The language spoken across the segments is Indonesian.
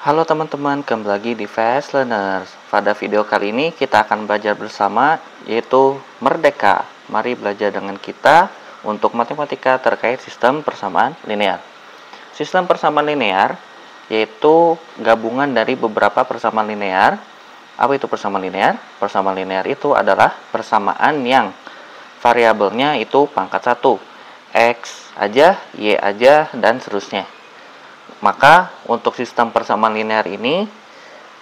Halo teman-teman, kembali lagi di Fast Learners. Pada video kali ini kita akan belajar bersama, yaitu Merdeka. Mari belajar dengan kita untuk matematika terkait sistem persamaan linear. Sistem persamaan linear yaitu gabungan dari beberapa persamaan linear. Apa itu persamaan linear? Persamaan linear itu adalah persamaan yang variabelnya itu pangkat 1, X aja, Y aja, dan seterusnya. Maka untuk sistem persamaan linear ini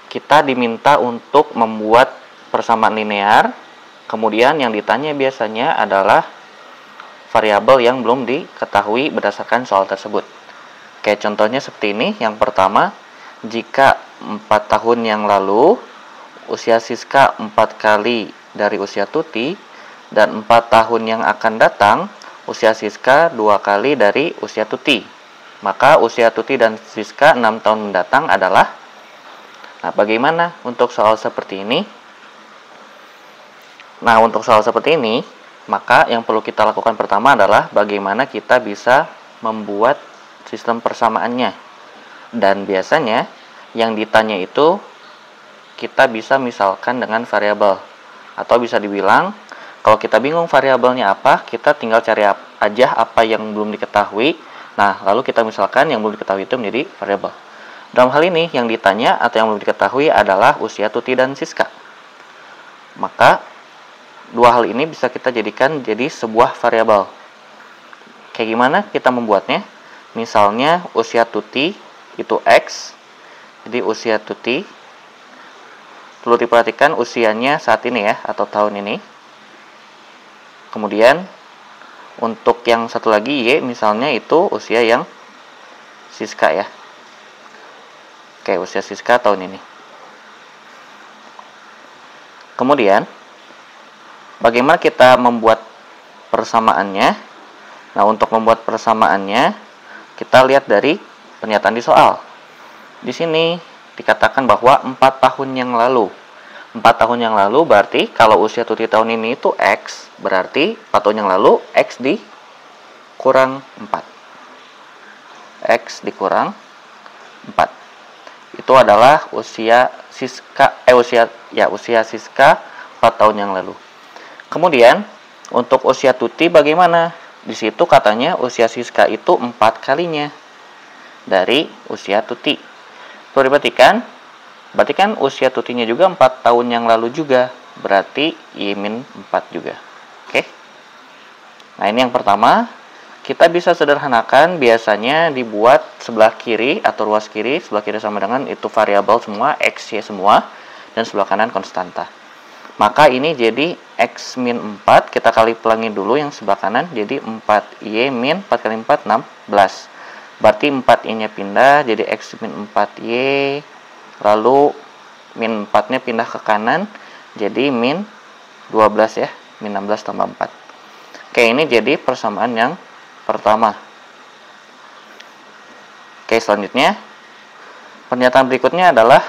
kita diminta untuk membuat persamaan linear. Kemudian yang ditanya biasanya adalah variabel yang belum diketahui berdasarkan soal tersebut. Kayak contohnya seperti ini. Yang pertama, jika 4 tahun yang lalu usia Siska 4 kali dari usia Tuti, dan 4 tahun yang akan datang usia Siska 2 kali dari usia Tuti, maka usia Tuti dan Siska 6 tahun mendatang adalah. Nah, bagaimana untuk soal seperti ini? Nah, untuk soal seperti ini, maka yang perlu kita lakukan pertama adalah bagaimana kita bisa membuat sistem persamaannya. Dan biasanya yang ditanya itu kita bisa misalkan dengan variabel. Atau bisa dibilang, kalau kita bingung variabelnya apa, kita tinggal cari aja apa yang belum diketahui. Nah, lalu kita misalkan yang belum diketahui itu menjadi variabel. Dalam hal ini, yang ditanya atau yang belum diketahui adalah usia Tuti dan Siska. Maka, dua hal ini bisa kita jadikan jadi sebuah variabel. Kayak gimana kita membuatnya? Misalnya, usia Tuti itu X. Jadi, usia Tuti. Perlu diperhatikan usianya saat ini ya, atau tahun ini. Kemudian, untuk yang satu lagi Y, misalnya itu usia yang Siska ya. Oke, usia Siska tahun ini. Kemudian, bagaimana kita membuat persamaannya? Nah, untuk membuat persamaannya, kita lihat dari pernyataan di soal. Di sini dikatakan bahwa 4 tahun yang lalu. 4 tahun yang lalu berarti kalau usia Tuti tahun ini itu X, berarti 4 tahun yang lalu X dikurang 4. X dikurang 4. Itu adalah usia Siska usia Siska 4 tahun yang lalu. Kemudian untuk usia Tuti bagaimana? Di situ katanya usia Siska itu 4 kalinya dari usia Tuti. Perlu diperhatikan, berarti kan usia Tutinya juga 4 tahun yang lalu juga. Berarti Y-4 juga. Oke. Nah, ini yang pertama. Kita bisa sederhanakan, biasanya dibuat sebelah kiri atau ruas kiri. Sebelah kiri sama dengan itu variabel semua, X, Y semua. Dan sebelah kanan konstanta. Maka ini jadi X-4. Kita kali pelangi dulu yang sebelah kanan. Jadi 4Y-4 kali 4, 16. Berarti 4Y-nya pindah. Jadi X-4Y. Lalu min 4-nya pindah ke kanan, jadi min 12 ya, min 16 tambah 4. Oke, ini jadi persamaan yang pertama. Oke, selanjutnya, pernyataan berikutnya adalah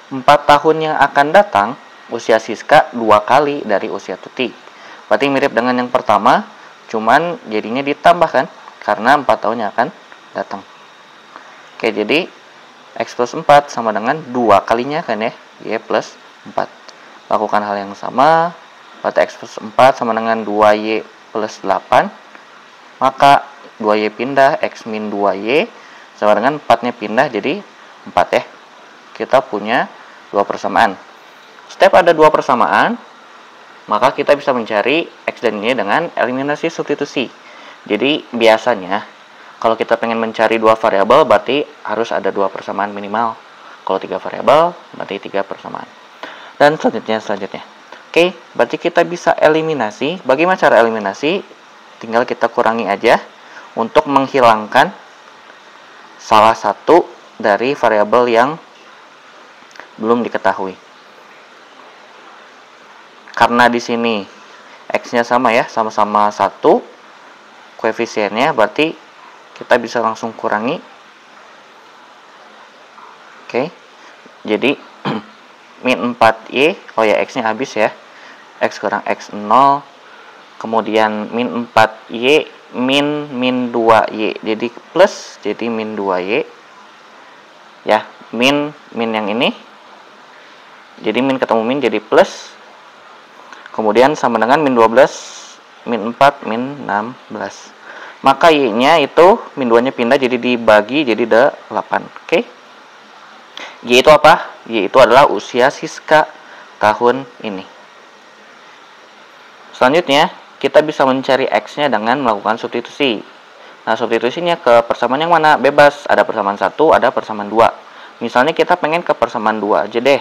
4 tahun yang akan datang, usia Siska 2 kali dari usia Tuti. Berarti mirip dengan yang pertama, cuman jadinya ditambahkan, karena 4 tahun yang akan datang. Oke, jadi X plus 4 sama dengan 2 kalinya kan ya, Y plus 4. Lakukan hal yang sama, berarti X plus 4 sama dengan 2Y plus 8. Maka 2Y pindah, X min 2Y sama dengan 4-nya pindah jadi 4 ya. Kita punya 2 persamaan. Setiap ada 2 persamaan, maka kita bisa mencari X dan Y dengan eliminasi substitusi. Jadi biasanya kalau kita pengen mencari 2 variabel, berarti harus ada 2 persamaan minimal. Kalau 3 variabel, berarti 3 persamaan. Dan selanjutnya. Oke, berarti kita bisa eliminasi. Bagaimana cara eliminasi? Tinggal kita kurangi aja untuk menghilangkan salah satu dari variabel yang belum diketahui. Karena di sini X-nya sama ya, sama-sama 1 koefisiennya, berarti kita bisa langsung kurangi. Oke. Jadi min 4Y, oh ya X-nya habis ya. X kurang X0. Kemudian min 4Y min 2Y. Jadi plus, jadi min 2Y. Ya, min yang ini. Jadi min ketemu min jadi plus. Kemudian sama dengan min 12, min 4, min 16. Maka Y-nya itu min 2-nya pindah jadi dibagi jadi 8. Oke. Y itu apa? Y itu adalah usia Siska tahun ini. Selanjutnya, kita bisa mencari X-nya dengan melakukan substitusi. Nah, substitusinya ke persamaan yang mana? Bebas. Ada persamaan 1, ada persamaan 2. Misalnya kita pengen ke persamaan 2 aja deh.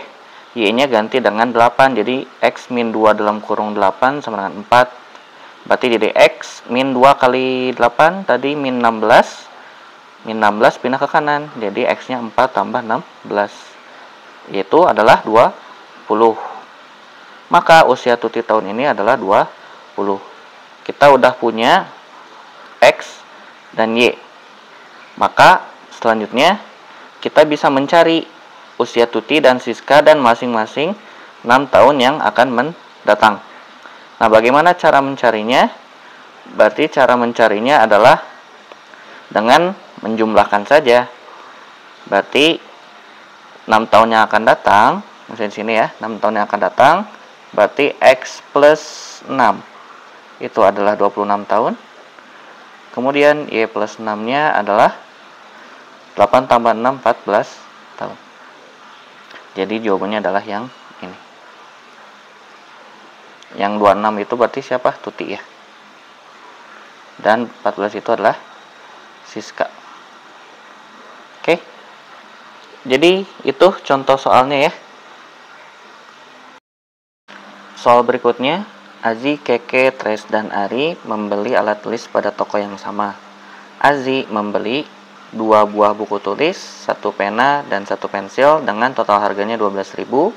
Y-nya ganti dengan 8. Jadi X min 2 dalam kurung 8 sama dengan 4. Berarti jadi X min 2 kali 8 tadi min 16. Min 16 pindah ke kanan. Jadi X-nya 4 tambah 16. Yaitu adalah 20. Maka usia Tuti tahun ini adalah 20. Kita udah punya X dan Y. Maka selanjutnya kita bisa mencari usia Tuti dan Siska dan masing-masing 6 tahun yang akan mendatang. Nah, bagaimana cara mencarinya? Berarti cara mencarinya adalah dengan menjumlahkan saja. Berarti 6 tahun yang akan datang, misalnya di sini ya, 6 tahun yang akan datang, berarti X plus 6 itu adalah 26 tahun. Kemudian Y plus 6-nya adalah 8 tambah 6, 14 tahun. Jadi jawabannya adalah yang ini. Yang 26 itu berarti siapa? Tuti ya. Dan 14 itu adalah Siska. Oke. Jadi itu contoh soalnya ya. Soal berikutnya, Azi, Keke, Tres, dan Ari membeli alat tulis pada toko yang sama. Azi membeli 2 buah buku tulis, 1 pena, dan 1 pensil dengan total harganya 12.000.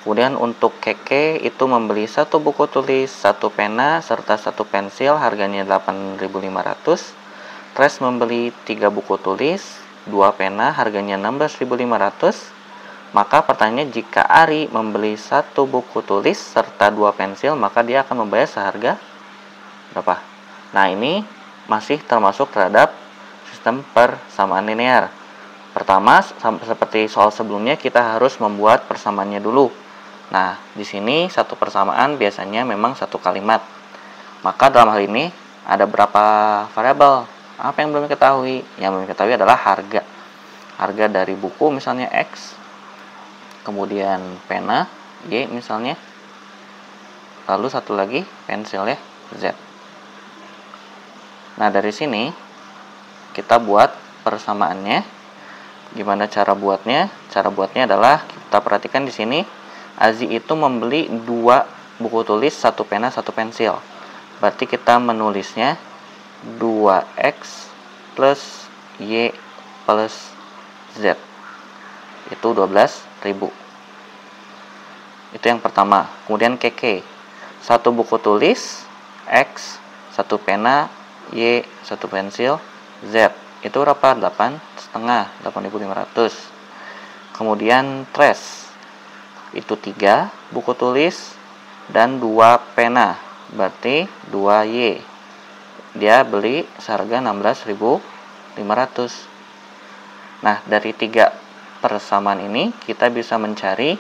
Kemudian untuk Keke itu membeli 1 buku tulis, 1 pena, serta 1 pensil harganya 8.500. Tres membeli 3 buku tulis, 2 pena harganya 16.500. Maka pertanyaannya, jika Ari membeli 1 buku tulis serta 2 pensil, maka dia akan membayar seharga berapa? Nah, ini masih termasuk terhadap sistem persamaan linear. Pertama, seperti soal sebelumnya, kita harus membuat persamaannya dulu. Nah, di sini satu persamaan biasanya memang satu kalimat. Maka dalam hal ini ada berapa variabel? Apa yang belum diketahui? Yang belum diketahui adalah harga. Harga dari buku misalnya X, kemudian pena Y misalnya, lalu satu lagi pensil ya, Z. Nah, dari sini kita buat persamaannya. Gimana cara buatnya? Cara buatnya adalah kita perhatikan di sini, Azi itu membeli 2 buku tulis, 1 pena, 1 pensil. Berarti kita menulisnya 2X plus Y plus Z. Itu 12.000. Itu yang pertama. Kemudian Keke, 1 buku tulis X, 1 pena Y, 1 pensil Z. Itu berapa? 8,500. Kemudian Tres, itu 3 buku tulis dan 2 pena, berarti 2Y. Dia beli seharga 16.500. Nah, dari 3 persamaan ini kita bisa mencari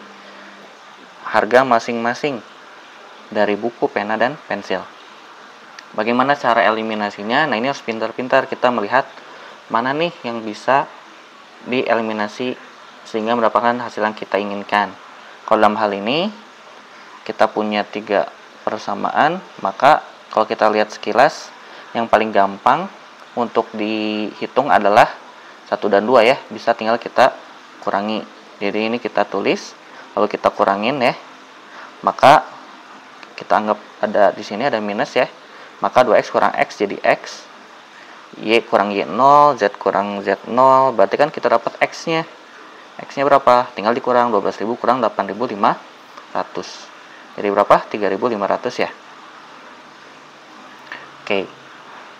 harga masing-masing dari buku, pena, dan pensil. Bagaimana cara eliminasinya? Nah, ini harus pintar-pintar kita melihat mana nih yang bisa dieliminasi sehingga mendapatkan hasil yang kita inginkan. Kalau dalam hal ini kita punya 3 persamaan, maka kalau kita lihat sekilas, yang paling gampang untuk dihitung adalah 1 dan 2 ya. Bisa tinggal kita kurangi. Jadi ini kita tulis, lalu kita kurangin ya. Maka kita anggap ada di sini ada minus ya. Maka 2X kurang X jadi X. Y kurang Y0, Z kurang Z0. Berarti kan kita dapat X-nya. X-nya berapa? Tinggal dikurang 12.000 kurang 8.500. Jadi berapa? 3.500 ya. Oke.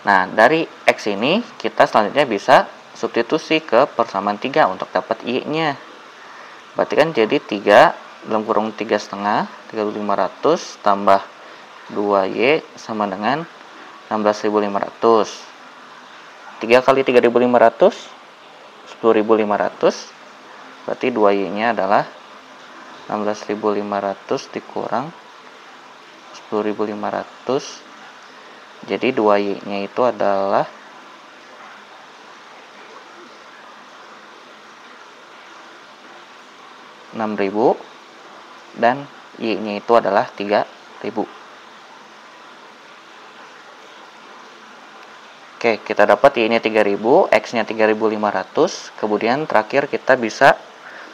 Nah, dari X ini kita selanjutnya bisa substitusi ke persamaan 3 untuk dapat Y-nya. Berarti kan jadi 3 dalam kurung 3,5, 3.500 tambah 2Y sama dengan 16.500. 3 kali 3.500, 10.500. Berarti 2Y-nya adalah 16.500 dikurang 10.500. Jadi 2Y-nya itu adalah 6.000 dan Y-nya itu adalah 3.000. Oke, kita dapat Y-nya 3.000, X-nya 3.500. Kemudian terakhir kita bisa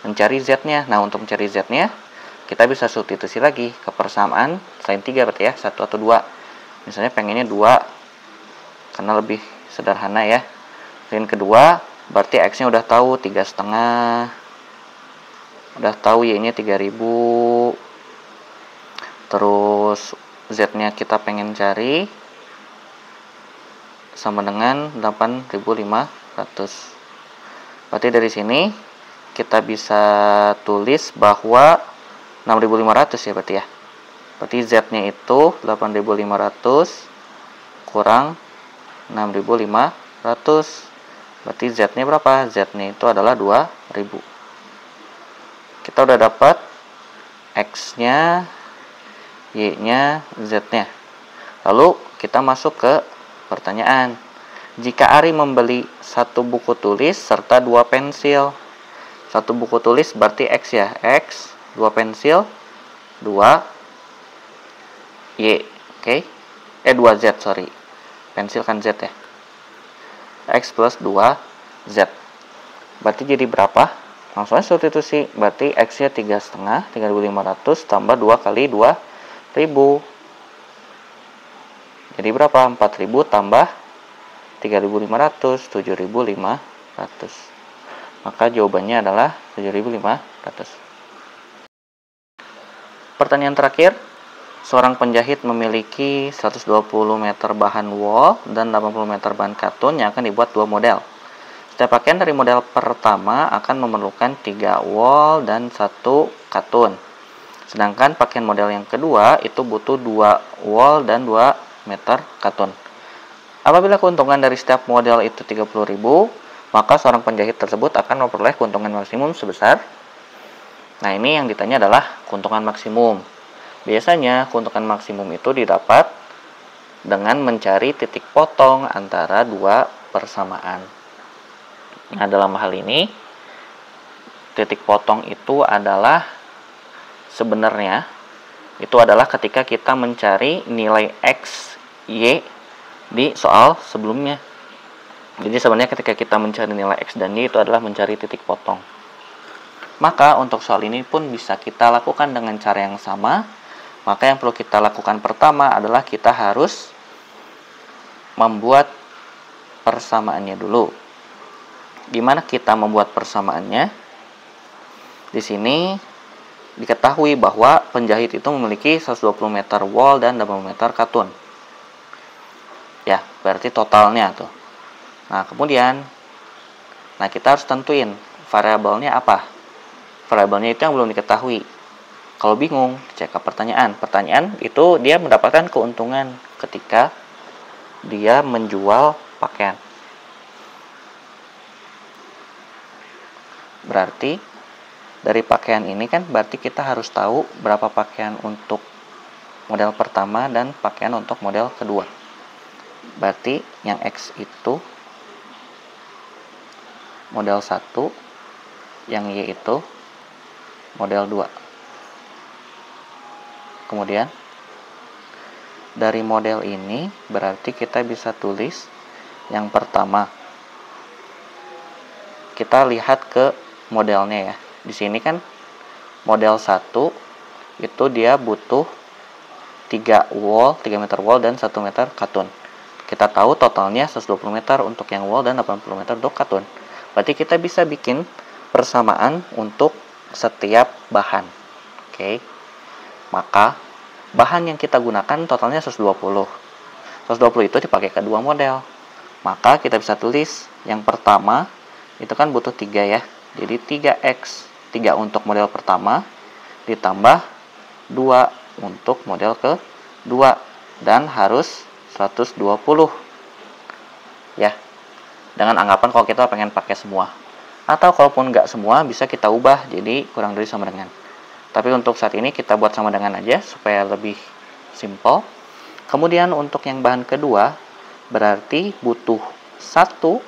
mencari Z-nya. Nah, untuk mencari Z-nya, kita bisa substitusi lagi ke persamaan sin 3 berarti ya, 1 atau 2. Misalnya pengennya 2, karena lebih sederhana ya. Sin kedua, berarti X-nya udah tahu 3,5. Udah tahu Y-nya 3.000. Terus Z-nya kita pengen cari sama dengan 8.500. Berarti dari sini kita bisa tulis bahwa 6.500 ya berarti ya. Berarti Z-nya itu 8.500 kurang 6.500. Berarti Z-nya berapa? Z-nya itu adalah 2.000. Kita udah dapat X-nya, Y-nya, Z-nya. Lalu kita masuk ke pertanyaan. Jika Ari membeli 1 buku tulis serta 2 pensil. 1 buku tulis berarti X ya. X, 2 pensil, 2 Y. Oke. 2Z, sorry. Pensil kan Z ya. X plus 2 Z. Berarti jadi berapa? Langsung aja substitusi. Berarti X-nya 3,5, 3.500 tambah 2 kali 2.000. Jadi berapa? 4.000 tambah 3.500, 7.500. Maka jawabannya adalah 7.500. Pertanyaan terakhir. Seorang penjahit memiliki 120 meter bahan wol dan 80 meter bahan katun yang akan dibuat 2 model. Setiap pakaian dari model pertama akan memerlukan 3 wol dan 1 katun. Sedangkan pakaian model yang kedua itu butuh 2 wol dan 2 meter katun. Apabila keuntungan dari setiap model itu 30.000, maka seorang penjahit tersebut akan memperoleh keuntungan maksimum sebesar. Nah, ini yang ditanya adalah keuntungan maksimum. Biasanya keuntungan maksimum itu didapat dengan mencari titik potong antara 2 persamaan. Nah, dalam hal ini titik potong itu adalah sebenarnya itu adalah ketika kita mencari nilai X, Y di soal sebelumnya. Jadi sebenarnya ketika kita mencari nilai X dan Y itu adalah mencari titik potong. Maka untuk soal ini pun bisa kita lakukan dengan cara yang sama. Maka yang perlu kita lakukan pertama adalah kita harus membuat persamaannya dulu. Gimana kita membuat persamaannya? Di sini diketahui bahwa penjahit itu memiliki 120 meter wol dan 80 meter katun. Ya, berarti totalnya tuh. Nah, kemudian kita harus tentuin variabelnya apa. Variabelnya itu yang belum diketahui. Kalau bingung, cek ke pertanyaan. Pertanyaan itu dia mendapatkan keuntungan ketika dia menjual pakaian. Berarti dari pakaian ini kan berarti kita harus tahu berapa pakaian untuk model pertama dan pakaian untuk model kedua. Berarti yang X itu model 1, yang Y itu model 2. Kemudian dari model ini berarti kita bisa tulis yang pertama. Kita lihat ke modelnya ya. Di sini kan model 1 itu dia butuh 3 meter wol dan 1 meter katun. Kita tahu totalnya 120 meter untuk yang wol dan 80 meter untuk katun. Berarti kita bisa bikin persamaan untuk setiap bahan. Oke. Maka bahan yang kita gunakan totalnya 120. 120 itu dipakai kedua model. Maka kita bisa tulis yang pertama itu kan butuh 3 ya. Jadi 3X, 3 untuk model pertama ditambah 2 untuk model kedua dan harus 120. Ya. Dengan anggapan kalau kita pengen pakai semua. Atau kalaupun nggak semua, bisa kita ubah jadi kurang dari sama dengan. Tapi untuk saat ini kita buat sama dengan aja supaya lebih simple. Kemudian untuk yang bahan kedua, berarti butuh 1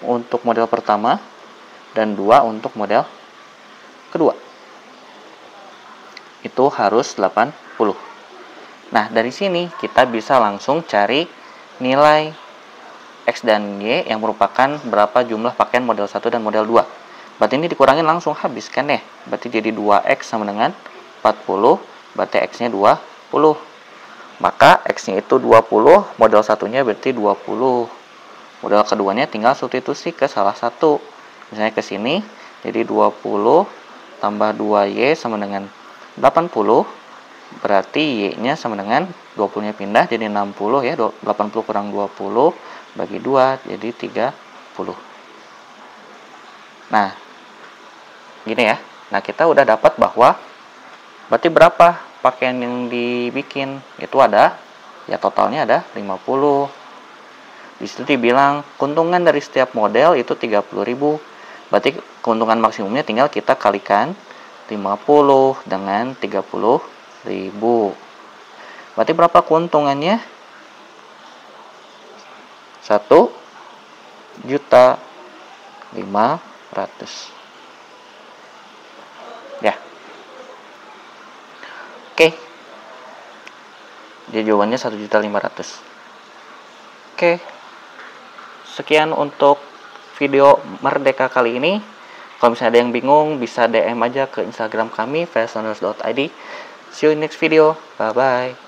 untuk model pertama dan 2 untuk model kedua. Itu harus 80. Nah, dari sini kita bisa langsung cari nilai X dan Y yang merupakan berapa jumlah pakaian model 1 dan model 2. Berarti ini dikurangin langsung habis kan ya. Berarti jadi 2X sama dengan 40, berarti X-nya 20. Maka X-nya itu 20, model satunya berarti 20. Model keduanya tinggal substitusi ke salah satu. Misalnya ke sini, jadi 20 tambah 2Y sama dengan 80. Berarti Y-nya sama dengan 20-nya pindah jadi 60 ya. 80 kurang 20 bagi 2 jadi 30. Nah, gini ya. Nah, kita udah dapat bahwa berarti berapa pakaian yang dibikin. Itu ada, ya totalnya ada 50. Di situ dibilang keuntungan dari setiap model itu 30.000. Berarti keuntungan maksimumnya tinggal kita kalikan 50 dengan 30.000. Berarti berapa keuntungannya? 1.500.000. Ya. Oke. Jadi jawabannya 1.500.000. Oke. Sekian untuk video Merdeka kali ini. Kalau misalnya ada yang bingung, bisa DM aja ke Instagram kami, fashioners.id. See you in next video. Bye-bye.